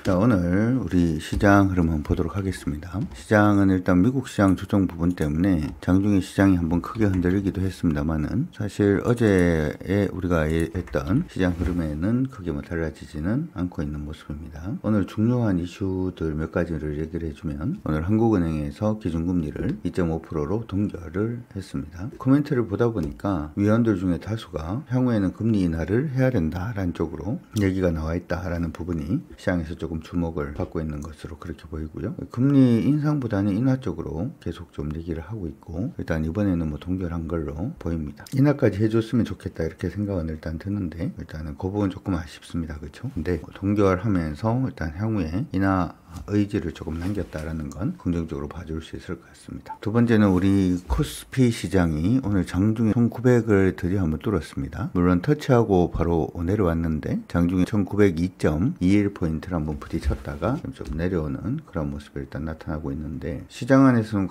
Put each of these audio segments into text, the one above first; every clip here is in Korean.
자, 오늘 우리 시장 흐름 한번 보도록 하겠습니다. 시장은 일단 미국 시장 조정 부분 때문에 장중에 시장이 한번 크게 흔들리기도 했습니다만은 사실 어제에 우리가 했던 시장 흐름에는 크게 뭐 달라지지는 않고 있는 모습입니다. 오늘 중요한 이슈들 몇 가지를 얘기를 해주면, 오늘 한국은행에서 기준금리를 2.5%로 동결을 했습니다. 코멘트를 보다 보니까 위원들 중에 다수가 향후에는 금리 인하를 해야 된다라는 쪽으로 얘기가 나와 있다라는 부분이 시장에서 조금 주목을 받고 있는 것으로 그렇게 보이고요. 금리 인상보다는 인하 쪽으로 계속 좀 얘기를 하고 있고, 일단 이번에는 뭐 동결한 걸로 보입니다. 인하까지 해줬으면 좋겠다 이렇게 생각은 일단 드는데, 일단은 그 부분 조금 아쉽습니다. 그렇죠? 근데 동결하면서 일단 향후에 인하 의지를 조금 남겼다라는 건 긍정적으로 봐줄 수 있을 것 같습니다. 두 번째는 우리 코스피 시장이 오늘 장중에 1900을 드디어 한번 뚫었습니다. 물론 터치하고 바로 내려왔는데 장중에 1902.21포인트를 한번 부딪혔다가 좀 내려오는 그런 모습이 일단 나타나고 있는데, 시장 안에서는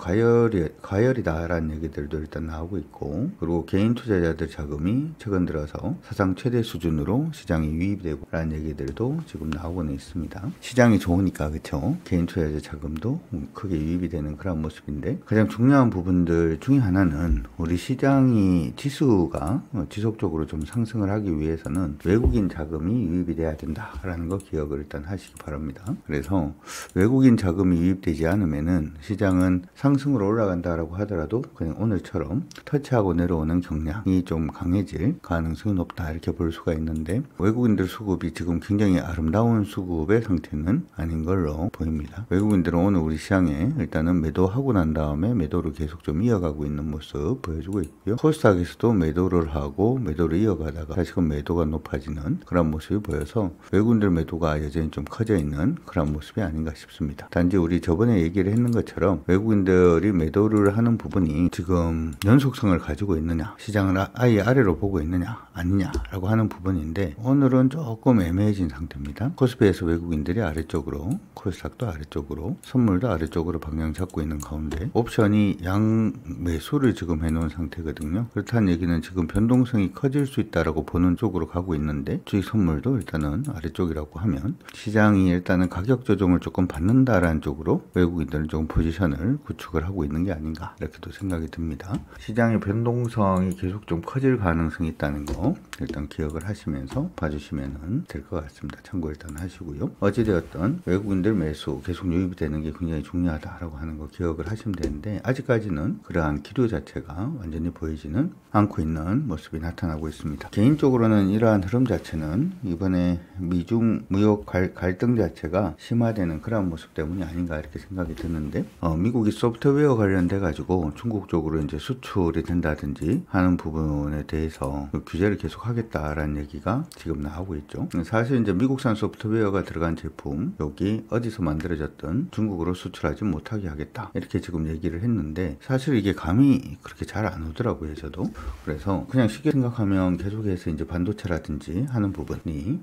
과열이다라는 얘기들도 일단 나오고 있고, 그리고 개인 투자자들 자금이 최근 들어서 사상 최대 수준으로 시장에 유입되고 라는 얘기들도 지금 나오고는 있습니다. 시장이 좋으니까 그쵸? 개인 투자자 자금도 크게 유입이 되는 그런 모습인데, 가장 중요한 부분들 중에 하나는 우리 시장이 지수가 지속적으로 좀 상승을 하기 위해서는 외국인 자금이 유입이 돼야 된다라는 거 기억을 일단 하시기 바랍니다. 그래서 외국인 자금이 유입되지 않으면은 시장은 상승으로 올라간다라고 하더라도 그냥 오늘처럼 터치하고 내려오는 경향이 좀 강해질 가능성이 높다 이렇게 볼 수가 있는데, 외국인들 수급이 지금 굉장히 아름다운 수급의 상태는 아닌 걸로 보입니다. 외국인들은 오늘 우리 시장에 일단은 매도하고 난 다음에 매도를 계속 좀 이어가고 있는 모습 보여주고 있고요. 코스닥에서도 매도를 하고 매도를 이어가다가 다시금 매도가 높아지는 그런 모습이 보여서 외국인들 매도가 여전히 좀 커져 있는 그런 모습이 아닌가 싶습니다. 단지 우리 저번에 얘기를 했는 것처럼 외국인들이 매도를 하는 부분이 지금 연속성을 가지고 있느냐, 시장을 아예 아래로 보고 있느냐 아니냐라고 하는 부분인데, 오늘은 조금 애매해진 상태입니다. 코스피에서 외국인들이 아래쪽으로, 코스닥도 아래쪽으로, 선물도 아래쪽으로 방향 잡고 있는 가운데 옵션이 양 매수를 지금 해놓은 상태거든요. 그렇다는 얘기는 지금 변동성이 커질 수 있다라고 보는 쪽으로 가고 있는데, 주식 선물도 일단은 아래쪽이라고 하면 시장이 일단은 가격 조정을 조금 받는다라는 쪽으로 외국인들은 조금 포지션을 구축을 하고 있는 게 아닌가 이렇게도 생각이 듭니다. 시장의 변동성이 계속 좀 커질 가능성이 있다는 거 일단 기억을 하시면서 봐주시면 될 것 같습니다. 참고 일단 하시고요. 어찌되었던 외국인들 매수 계속 유입이 되는 게 굉장히 중요하다라고 하는 거 기억을 하시면 되는데, 아직까지는 그러한 기류 자체가 완전히 보이지는 않고 있는 모습이 나타나고 있습니다. 개인적으로는 이러한 흐름 자체는 이번에 미중 무역 갈등 자체가 심화되는 그런 모습 때문이 아닌가 이렇게 생각이 드는데, 미국이 소프트웨어 관련돼 가지고 중국 쪽으로 이제 수출이 된다든지 하는 부분에 대해서 규제를 계속 하겠다라는 얘기가 지금 나오고 있죠. 사실 이제 미국산 소프트웨어가 들어간 제품 여기 어디서 만들어졌든 중국으로 수출하지 못하게 하겠다 이렇게 지금 얘기를 했는데, 사실 이게 감이 그렇게 잘 안 오더라고요 저도. 그래서 그냥 쉽게 생각하면 계속해서 이제 반도체라든지 하는 부분이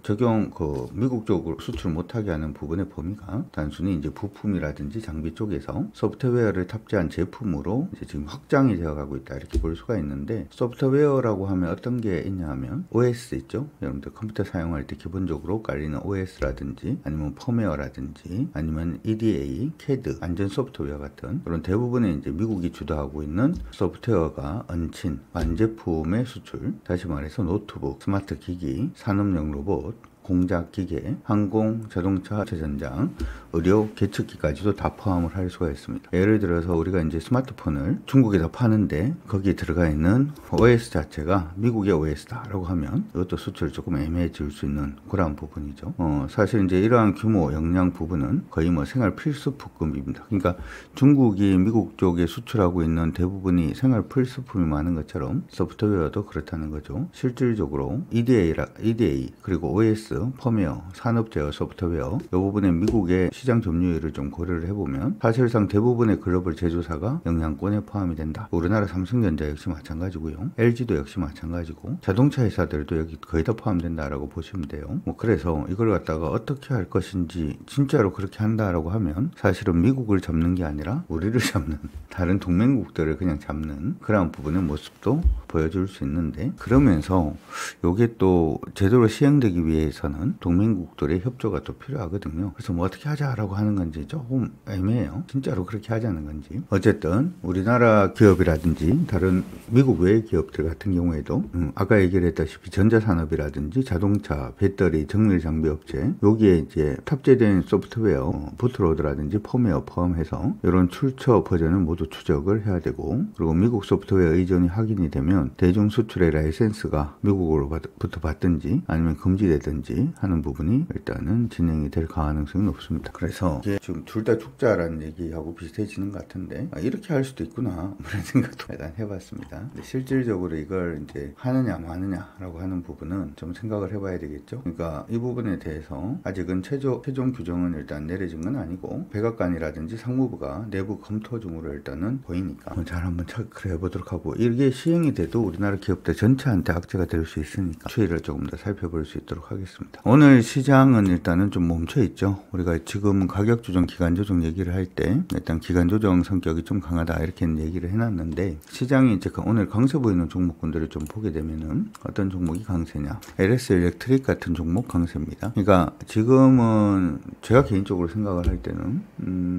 미국 쪽으로 수출 못하게 하는 부분의 범위가 단순히 이제 부품이라든지 장비 쪽에서 소프트웨어를 탑재한 제품으로 이제 지금 확장이 되어가고 있다 이렇게 볼 수가 있는데, 소프트웨어라고 하면 어떤 게 있냐 하면 OS 있죠. 여러분들 컴퓨터 사용할 때 기본적으로 깔리는 OS라든지 아니면 펌웨어라든지 아니면 EDA, CAD, 안전 소프트웨어 같은 그런 대부분의 이제 미국이 주도하고 있는 소프트웨어가 얹힌 완제품의 수출, 다시 말해서 노트북, 스마트 기기, 산업용 로봇, 공작 기계, 항공, 자동차, 전장, 의료, 계측기까지도 다 포함을 할 수가 있습니다. 예를 들어서 우리가 이제 스마트폰을 중국에다 파는데 거기에 들어가 있는 OS 자체가 미국의 OS다라고 하면 이것도 수출이 조금 애매해질 수 있는 그런 부분이죠. 사실 이제 이러한 규모, 역량 부분은 거의 뭐 생활 필수품입니다. 그러니까 중국이 미국 쪽에 수출하고 있는 대부분이 생활 필수품이 많은 것처럼 소프트웨어도 그렇다는 거죠. 실질적으로 EDA 그리고 OS, 펌웨어, 산업 제어 소프트웨어 이 부분에 미국의 시장 점유율을 좀 고려를 해보면 사실상 대부분의 글로벌 제조사가 영향권에 포함이 된다. 우리나라 삼성전자 역시 마찬가지고요. LG도 역시 마찬가지고 자동차 회사들도 여기 거의 다 포함된다라고 보시면 돼요. 그래서 이걸 갖다가 어떻게 할 것인지, 진짜로 그렇게 한다라고 하면 사실은 미국을 잡는 게 아니라 우리를 잡는, 다른 동맹국들을 그냥 잡는 그런 부분의 모습도 보여줄 수 있는데, 그러면서 이게 또 제대로 시행되기 위해서 위해서는 동맹국들의 협조가 또 필요하거든요. 그래서 뭐 어떻게 하자라고 하는 건지 조금 애매해요. 진짜로 그렇게 하자는 건지. 어쨌든 우리나라 기업이라든지 다른 미국 외의 기업들 같은 경우에도 아까 얘기를 했다시피 전자산업이라든지 자동차, 배터리, 정밀 장비 업체 여기에 이제 탑재된 소프트웨어, 부트로드라든지 펌웨어 포함해서 이런 출처 버전을 모두 추적을 해야 되고, 그리고 미국 소프트웨어 의존이 확인이 되면 대중 수출의 라이센스가 미국으로부터 받든지 아니면 금지되든지 하는 부분이 일단은 진행이 될 가능성이 높습니다. 그래서 이게 지금 둘 다 죽자라는 얘기하고 비슷해지는 것 같은데 이렇게 할 수도 있구나 그런 생각도 일단 해봤습니다. 근데 실질적으로 이걸 이제 하느냐 마느냐라고 하는 부분은 좀 생각을 해봐야 되겠죠. 그러니까 이 부분에 대해서 아직은 최종 규정은 일단 내려진 건 아니고 백악관이라든지 상무부가 내부 검토 중으로 일단은 보이니까 잘 한번 체크를 해보도록 하고, 이게 시행이 돼도 우리나라 기업들 전체한테 악재가 될 수 있으니까 추이를 조금 더 살펴볼 수 있도록 하겠습니다. 오늘 시장은 일단은 좀 멈춰 있죠. 우리가 지금 가격 조정, 기간 조정 얘기를 할 때 일단 기간 조정 성격이 좀 강하다 이렇게 얘기를 해놨는데, 시장이 이제 오늘 강세 보이는 종목군들을 좀 보게 되면은 어떤 종목이 강세냐, LS 일렉트릭 같은 종목 강세입니다. 그러니까 지금은 제가 개인적으로 생각을 할 때는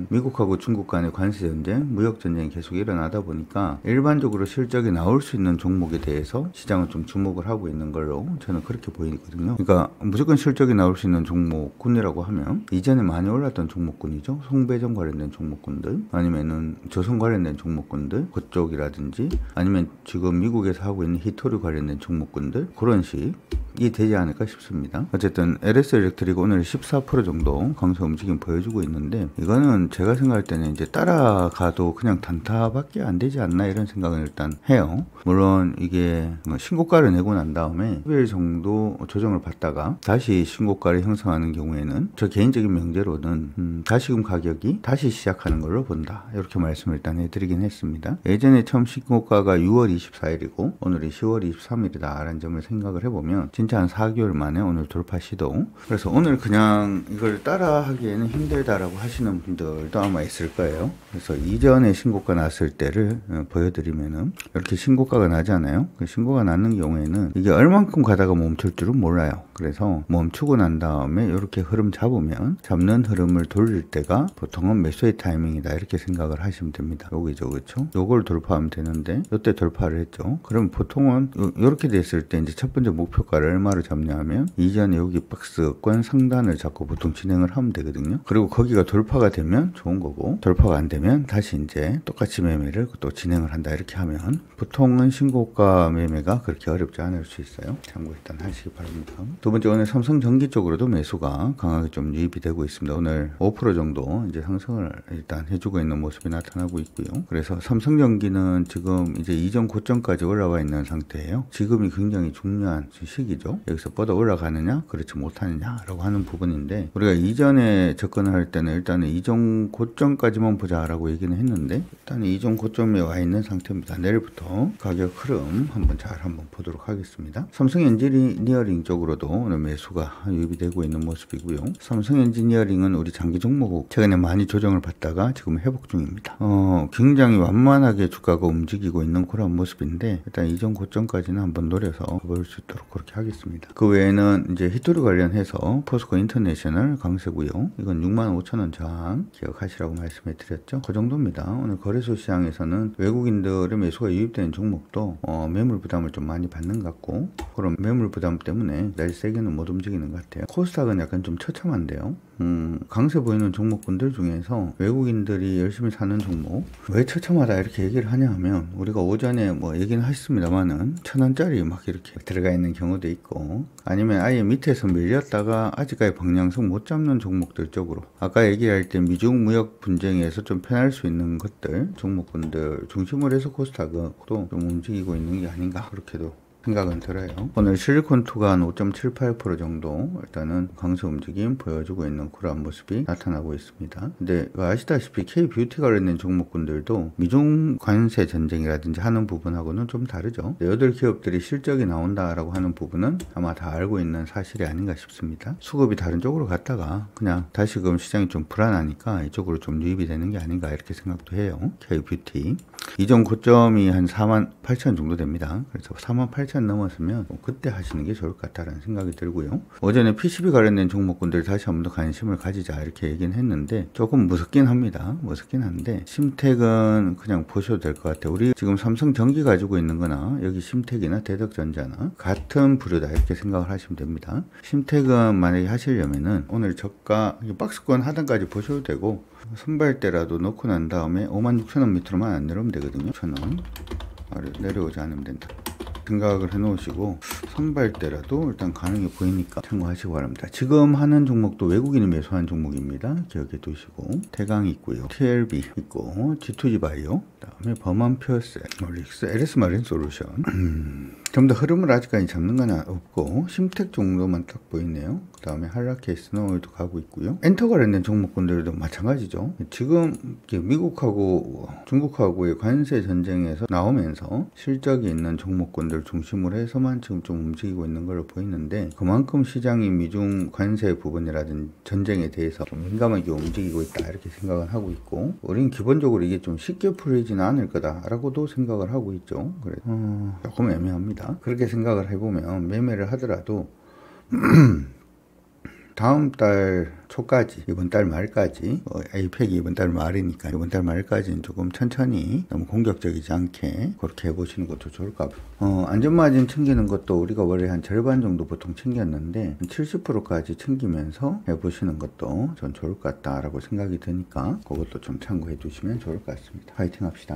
미국하고 중국 간의 관세 전쟁, 무역 전쟁이 계속 일어나다 보니까 일반적으로 실적이 나올 수 있는 종목에 대해서 시장은 좀 주목을 하고 있는 걸로 저는 그렇게 보이거든요. 그러니까 무조건 실적이 나올 수 있는 종목군이라고 하면 이전에 많이 올랐던 종목군이죠. 송배전 관련된 종목군들, 아니면은 조선 관련된 종목군들 그쪽이라든지, 아니면 지금 미국에서 하고 있는 히토류 관련된 종목군들, 그런 식이 되지 않을까 싶습니다. 어쨌든 LS 일렉트릭 오늘 14% 정도 강세 움직임 보여주고 있는데, 이거는 제가 생각할 때는 이제 따라가도 그냥 단타밖에 안 되지 않나 이런 생각을 일단 해요. 물론 이게 신고가를 내고 난 다음에 10일 정도 조정을 받다가 다시 신고가를 형성하는 경우에는 저 개인적인 명제로는 다시금 가격이 다시 시작하는 걸로 본다, 이렇게 말씀을 일단 해드리긴 했습니다. 예전에 처음 신고가가 6월 24일이고 오늘이 10월 23일이다 라는 점을 생각을 해보면 진짜 한 4개월 만에 오늘 돌파 시도. 그래서 오늘 그냥 이걸 따라 하기에는 힘들다라고 하시는 분들도 아마 있을 거예요. 그래서 이전에 신고가 났을 때를 보여드리면은 이렇게 신고가가 나잖아요. 그 신고가 나는 경우에는 이게 얼만큼 가다가 멈출 줄은 몰라요. 그래서 멈추고 난 다음에 이렇게 흐름 잡는 흐름을 돌릴 때가 보통은 매수의 타이밍이다 이렇게 생각을 하시면 됩니다. 여기죠, 그렇죠? 요걸 돌파하면 되는데 이때 돌파를 했죠. 그럼 보통은 이렇게 됐을 때 이제 첫 번째 목표가를 얼마로 잡냐면 이전에 여기 박스권 상단을 잡고 보통 진행을 하면 되거든요. 그리고 거기가 돌파가 되면 좋은 거고, 돌파가 안 되면 다시 이제 똑같이 매매를 또 진행을 한다 이렇게 하면 보통은 신고가 매매가 그렇게 어렵지 않을 수 있어요. 참고 일단 하시기 바랍니다. 두 번째, 오늘 삼성전기 쪽으로도 매수가 강하게 좀 유입이 되고 있습니다. 오늘 5% 정도 이제 상승을 일단 해주고 있는 모습이 나타나고 있고요. 그래서 삼성전기는 지금 이제 이전 고점까지 올라와 있는 상태예요. 지금이 굉장히 중요한 시기죠. 여기서 뻗어 올라가느냐 그렇지 못하느냐라고 하는 부분인데, 우리가 이전에 접근을 할 때는 일단은 이전 고점까지만 보자라고 얘기는 했는데 일단 이전 고점에 와 있는 상태입니다. 내일부터 가격 흐름 한번 보도록 하겠습니다. 삼성 엔지니어링 쪽으로도 오늘 매수가 유입이 되고 있는 모습이고요. 삼성 엔지니어링은 우리 장기 종목 최근에 많이 조정을 받다가 지금 회복 중입니다. 굉장히 완만하게 주가가 움직이고 있는 그런 모습인데 일단 이전 고점까지는 한번 노려서 볼 수 있도록 그렇게 하겠습니다. 그 외에는 이제 히토류 관련해서 포스코 인터내셔널 강세고요. 이건 65,000원 저항 기억하시라고 말씀해 드렸죠. 그 정도입니다. 오늘 거래소 시장에서는 외국인들의 매수가 유입되는 종목도 매물 부담을 좀 많이 받는 것 같고, 그런 매물 부담 때문에 날 세게는 못 움직이는 것 같아요. 코스닥은 약간 좀 처참한데요. 강세 보이는 종목군들 중에서 외국인들이 열심히 사는 종목, 왜 처참하다 이렇게 얘기를 하냐 하면, 우리가 오전에 뭐 얘기는 하셨습니다만은 1,000원짜리 막 이렇게 들어가 있는 경우도 있고, 아니면 아예 밑에서 밀렸다가 아직까지 방향성 못 잡는 종목들 쪽으로, 아까 얘기할 때 미중 무역 분쟁에서 좀 편할 수 있는 것들 종목군들 중심으로 해서 코스닥은 또 좀 움직이고 있는 게 아닌가 그렇게도 생각은 들어요. 오늘 실리콘2가 한 5.78% 정도 일단은 강세 움직임 보여주고 있는 그런 모습이 나타나고 있습니다. 근데 아시다시피 K뷰티 관련된 종목군들도 미중 관세 전쟁이라든지 하는 부분하고는 좀 다르죠. 여덟 기업들이 실적이 나온다라고 하는 부분은 아마 다 알고 있는 사실이 아닌가 싶습니다. 수급이 다른 쪽으로 갔다가 그냥 다시금 시장이 좀 불안하니까 이쪽으로 좀 유입이 되는 게 아닌가 이렇게 생각도 해요. K뷰티. 이전 고점이 한 48,000 정도 됩니다. 그래서 48,000 넘었으면 그때 하시는 게 좋을 것 같다라는 생각이 들고요. 어제는 PCB 관련된 종목군들 다시 한번 더 관심을 가지자 이렇게 얘기는 했는데 조금 무섭긴 합니다. 무섭긴 한데 심택은 그냥 보셔도 될 것 같아요. 우리 지금 삼성전기 가지고 있는 거나 여기 심택이나 대덕전자나 같은 부류다 이렇게 생각을 하시면 됩니다. 심택은 만약에 하시려면은 오늘 저가 박스권 하단까지 보셔도 되고 선발대라도 놓고 난 다음에 56,000원 밑으로만 안 내려오면 되거든요. 1,000원 아래 내려오지 않으면 된다 생각을 해 놓으시고 선발대라도 일단 가능해 보이니까 참고하시기 바랍니다. 지금 하는 종목도 외국인이 매수한 종목입니다. 기억해 두시고 태강 있고요, TLB 있고, G2G 바이오, 그다음에 범한표세, 몰릭스, LS 마린 솔루션. 좀 더 흐름을 아직까지 잡는 건 없고 심택 정도만 딱 보이네요. 그 다음에 한라케이스 스노우도 가고 있고요. 엔터 관련된 종목군들도 마찬가지죠. 지금 미국하고 중국하고의 관세 전쟁에서 나오면서 실적이 있는 종목군들 중심으로 해서만 지금 좀 움직이고 있는 걸로 보이는데 그만큼 시장이 미중 관세 부분이라든지 전쟁에 대해서 좀 민감하게 움직이고 있다 이렇게 생각을 하고 있고 우리는 기본적으로 이게 좀 쉽게 풀리지는 않을 거다라고도 생각을 하고 있죠. 그래서 조금 애매합니다. 그렇게 생각을 해보면 매매를 하더라도 다음 달 초까지, 이번 달 말까지, 에이펙이 이번 달 말이니까 이번 달 말까지는 조금 천천히 너무 공격적이지 않게 그렇게 해보시는 것도 좋을 것 같아요. 안전마진 챙기는 것도 우리가 원래 한 절반 정도 보통 챙겼는데 70%까지 챙기면서 해보시는 것도 전 좋을 것 같다라고 생각이 드니까 그것도 좀 참고해 두시면 좋을 것 같습니다. 파이팅 합시다.